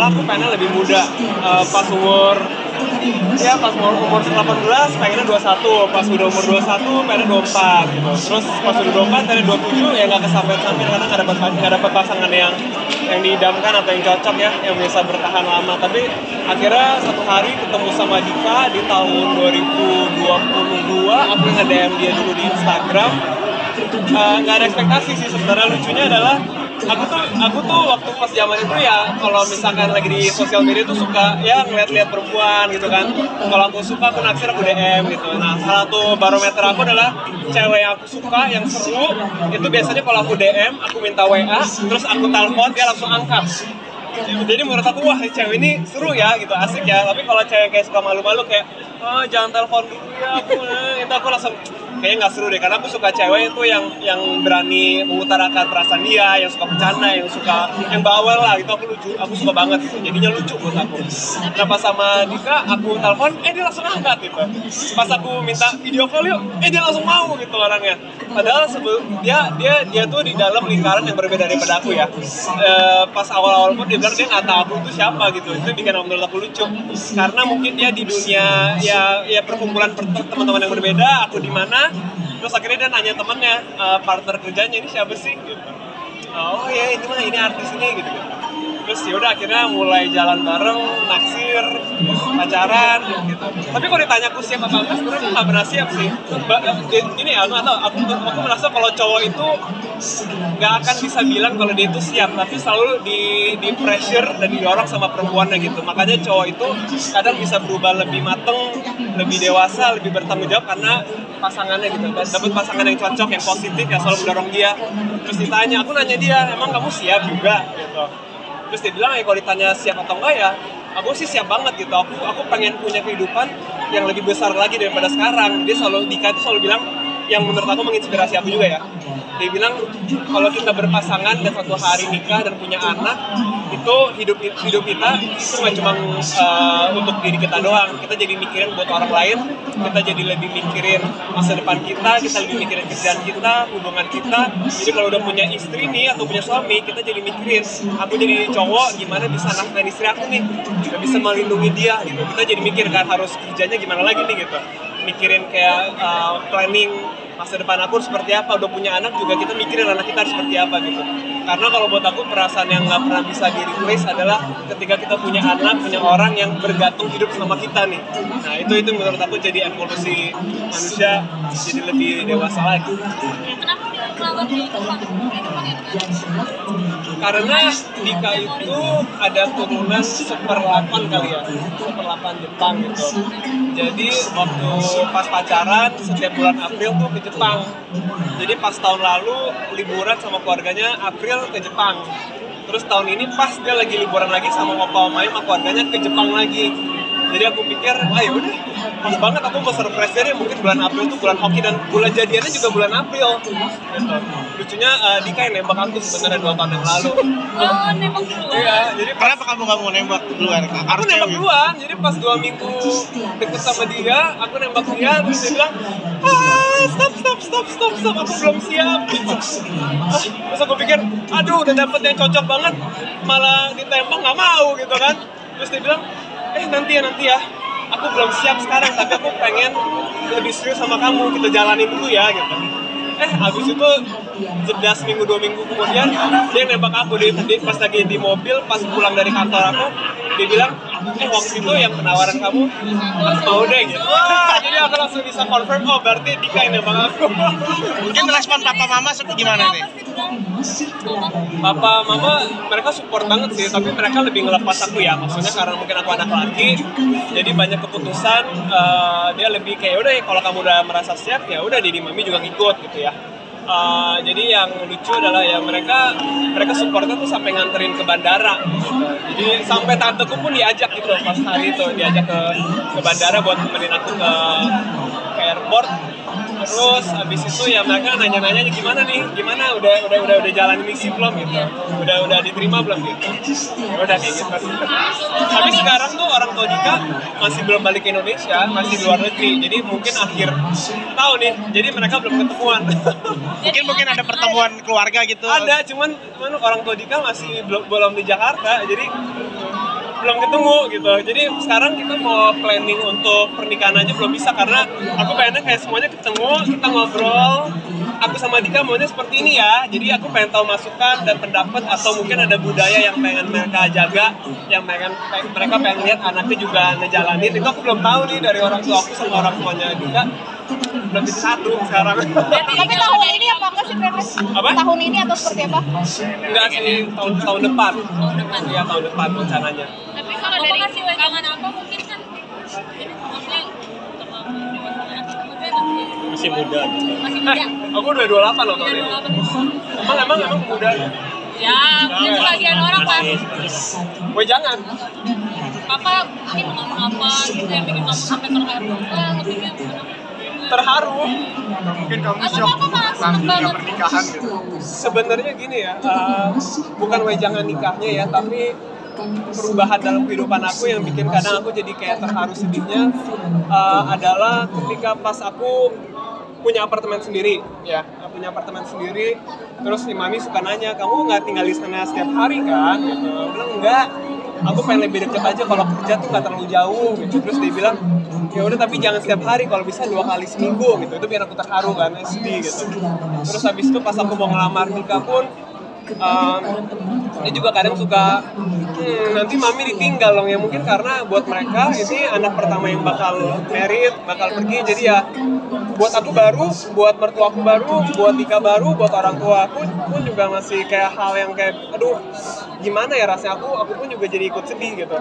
malah aku pengen lebih muda. Pas umur 18 pengennya 21, pas udah umur 21 pengennya 24 gitu. Terus pas udah 24 pengennya 27 ya nggak kesampean karena nggak dapat pasangan yang diidamkan atau yang cocok ya, yang bisa bertahan lama. Tapi akhirnya satu hari ketemu sama Dika di tahun 2022, aku nge-DM dia dulu di Instagram. Nggak ada ekspektasi sih sebenarnya. Lucunya adalah aku tuh waktu pas zaman itu ya, kalau misalkan lagi di sosial media tuh suka ya ngeliat-liat perempuan gitu kan. Kalau aku suka, aku naksir, aku DM gitu. Nah, salah satu barometer aku adalah cewek yang aku suka, yang seru, itu biasanya kalau aku DM, aku minta WA, terus aku telepon, dia langsung angkat. Jadi menurut aku, wah cewek ini seru ya gitu, asik ya. Tapi kalau cewek kayak suka malu-malu kayak, oh jangan telepon dulu ya, itu aku langsung kayaknya nggak seru deh, karena aku suka cewek itu yang berani mengutarakan perasaan dia, yang suka bercanda, yang bawel lah gitu. Aku suka banget gitu. Jadinya lucu buat aku. Nah pas sama Dika aku telepon, dia langsung angkat gitu. Pas aku minta video call yuk, dia langsung mau gitu orangnya. Padahal dia tuh di dalam lingkaran yang berbeda daripada aku ya. Pas awal-awal pun dia bilang dia nggak tahu aku itu siapa gitu. Itu bikin menurut aku lucu, karena mungkin dia di dunia ya perkumpulan teman-teman yang berbeda, aku di mana. Terus akhirnya dia nanya temennya, partner kerjanya ini siapa sih gitu. Oh ya ini artis ini gitu. Terus yaudah akhirnya mulai jalan bareng, naksir, pacaran gitu. Tapi kalau ditanya aku siap apa enggak, sebenarnya aku nggak pernah siap sih. Gini ya, aku merasa kalau cowok itu nggak akan bisa bilang kalau dia itu siap, tapi selalu di pressure dan didorong sama perempuannya gitu. Makanya cowok itu kadang bisa berubah lebih mateng, lebih dewasa, lebih bertanggung jawab karena pasangannya gitu. Dan dapat pasangan yang cocok, yang positif, yang selalu mendorong dia. Terus ditanya, aku nanya dia, emang kamu siap juga gitu. Terus dia bilang, kalau ditanya siap atau enggak ya, aku sih siap banget gitu. Aku pengen punya kehidupan yang lebih besar lagi daripada sekarang. Dika itu selalu bilang, yang menurut aku menginspirasi aku juga ya. Dia bilang, kalau kita berpasangan dan suatu hari nikah dan punya anak, itu hidup kita itu nggak cuma untuk diri kita doang. Kita jadi mikirin buat orang lain, kita jadi lebih mikirin masa depan kita lebih mikirin kerjaan kita, hubungan kita. Jadi kalau udah punya istri nih atau punya suami, kita jadi mikirin, aku jadi cowok gimana bisa nafkahin istri aku nih, gak bisa melindungi dia gitu. Kita jadi mikir kan harus kerjanya gimana lagi nih gitu. Mikirin kayak planning masa depan aku seperti apa. Udah punya anak juga kita mikirin anak kita seperti apa gitu. Karena kalau buat aku perasaan yang nggak pernah bisa di-replace adalah ketika kita punya anak, punya orang yang bergantung hidup sama kita nih. Nah itu menurut aku jadi evolusi manusia, jadi lebih dewasa lagi. Kenapa pilih Karena Dika itu ada turunan 1/8 kali ya, 1/8 Jepang gitu. Jadi waktu pas pacaran setiap bulan April tuh ke Jepang. Jadi pas tahun lalu liburan sama keluarganya April ke Jepang. Terus tahun ini pas dia lagi liburan lagi sama opa-omanya sama keluarganya ke Jepang lagi. Jadi aku pikir, yaudah, pas banget aku mau surprise dia mungkin bulan April tuh bulan hoki dan bulan jadiannya juga bulan April. Gitu. Lucunya Dika yang nembak aku sebenarnya 2 tahun yang lalu. Oh, nembak duluan? Iya, jadi Kenapa kamu nggak mau nembak duluan? Aku nembak duluan, jadi pas 2 minggu deket sama dia, aku nembak dia, terus dia bilang, stop, aku belum siap. Terus aku pikir, aduh udah dapet yang cocok banget, malah ditembak nggak mau gitu kan. Terus dia bilang, nanti ya, aku belum siap sekarang, tapi aku pengen lebih serius sama kamu, kita jalanin dulu ya gitu. Habis itu jeda seminggu 2 minggu kemudian dia nembak aku pas lagi di mobil, pas pulang dari kantor aku, dia bilang, waktu itu yang penawaran kamu aku mau deh gitu. Wah, jadi aku langsung bisa confirm, berarti Dika yang nembak aku. Mungkin respon papa mama seperti gimana nih? Papa mama mereka support banget sih, tapi mereka lebih ngelepas aku ya, maksudnya karena mungkin aku anak laki, jadi banyak keputusan dia lebih kayak udah kalau kamu udah merasa siap ya udah, Didi Mami juga ngikut gitu ya. Jadi yang lucu adalah ya mereka supportnya tuh sampai nganterin ke bandara gitu. Jadi sampai tanteku pun diajak gitu pas hari itu, diajak ke bandara buat nemenin aku ke airport. Terus abis itu ya mereka nanya-nanya gimana udah jalan misi belum gitu, udah diterima belum gitu. Ya udah kayak gitu. Tapi sekarang tuh orang tua Dika masih belum balik ke Indonesia, masih di luar negeri. Jadi mungkin akhir tahun nih, jadi mereka belum ketemuan. Mungkin ada pertemuan keluarga gitu. Ada, cuman orang tua Dika masih belum di Jakarta, jadi belum ketemu gitu. Jadi sekarang kita mau planning untuk pernikahan aja belum bisa karena aku pengennya kayak semuanya ketemu, kita ngobrol. Aku sama Dika maunya seperti ini ya. Jadi aku pengen tahu masukan dan pendapat atau mungkin ada budaya yang pengen mereka jaga, yang mereka pengen lihat anaknya juga ngejalanin. Itu aku belum tahu nih dari orang tua aku sama orang tuanya Dika. Belum bisa satu sekarang. Tapi tahun ini apa enggak sih Febres? Apa? Tahun ini atau seperti apa? Enggak sih, tahun depan. Iya, tahun depan rencananya. Tapi kalau dari kasih wejangan apa mungkin kan ini maksudnya Masih muda. masih muda. Aku udah 28 loh tahun ini. Emang muda. Ya, mungkin sebagian orang pas Woi jangan. papa mungkin ngomong apa gitu yang bikin kamu sampai terharu. Lebih kayak Terharu. Mungkin kamu atau shock papa malah seneng nantinya banget. pernikahan gitu. Sebenarnya gini ya, bukan wejangan nikahnya ya, tapi perubahan dalam kehidupan aku yang bikin kadang aku jadi kayak terharu sedihnya adalah ketika pas aku punya apartemen sendiri ya, punya apartemen sendiri, terus si mami suka nanya, kamu nggak tinggal di sana setiap hari kan? Gitu. Aku bilang enggak, aku pengen lebih dekat aja, kalau kerja tuh nggak terlalu jauh gitu. Terus dia bilang ya udah tapi jangan setiap hari, kalau bisa 2 kali seminggu gitu. Itu biar aku terharu kan, sedih gitu. Terus habis itu pas aku mau ngelamar Dika pun dia juga kadang suka nanti mami ditinggal dong ya, mungkin karena buat mereka ini anak pertama yang bakal married, bakal pergi, jadi ya buat aku baru, buat mertua aku baru, buat Dika baru, buat orang tua aku pun juga masih kayak hal yang kayak aduh gimana ya rasanya, aku pun juga jadi ikut sedih gitu.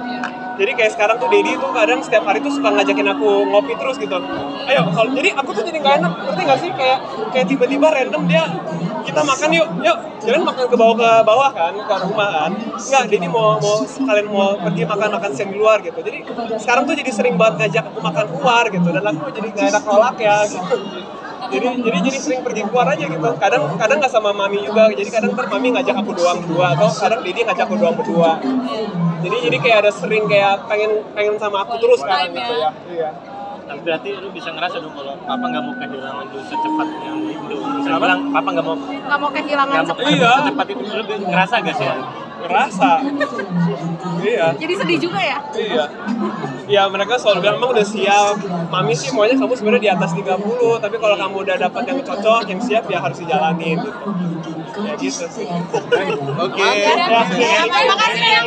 Jadi kayak sekarang tuh Dedi tuh kadang setiap hari tuh suka ngajakin aku ngopi terus gitu, ayo kalau jadi aku tuh jadi nggak enak, ngerti nggak sih, kayak tiba-tiba random dia kita makan yuk jalan makan ke bawah kan, ke rumah kan, enggak Dedi mau kalian mau pergi makan siang di luar gitu. Jadi sekarang tuh jadi sering banget ngajak aku makan keluar gitu, dan aku jadi nggak enak nolak ya gitu. Jadi sering pergi keluar aja gitu. Kadang nggak sama mami juga, jadi kadang ntar mami ngajak aku doang berdua, atau kadang Dedi ngajak aku doang berdua. Jadi kayak ada sering kayak pengen sama aku terus sekarang gitu ya. Iya. Tapi berarti lu bisa ngerasa dong kalau papa nggak mau kehilangan lu secepat yang itu. Misalnya bilang papa nggak mau kehilangan Iya. secepat itu, lu ngerasa gak sih? Ngerasa. Iya. Jadi sedih juga ya? Iya. Ya mereka selalu bilang emang udah siap. Mami sih maunya kamu sebenarnya di atas 30, tapi kalau kamu udah dapat yang cocok, yang siap ya harus dijalanin gitu. Ya gitu sih. Oke. Ya, Terima kasih ya.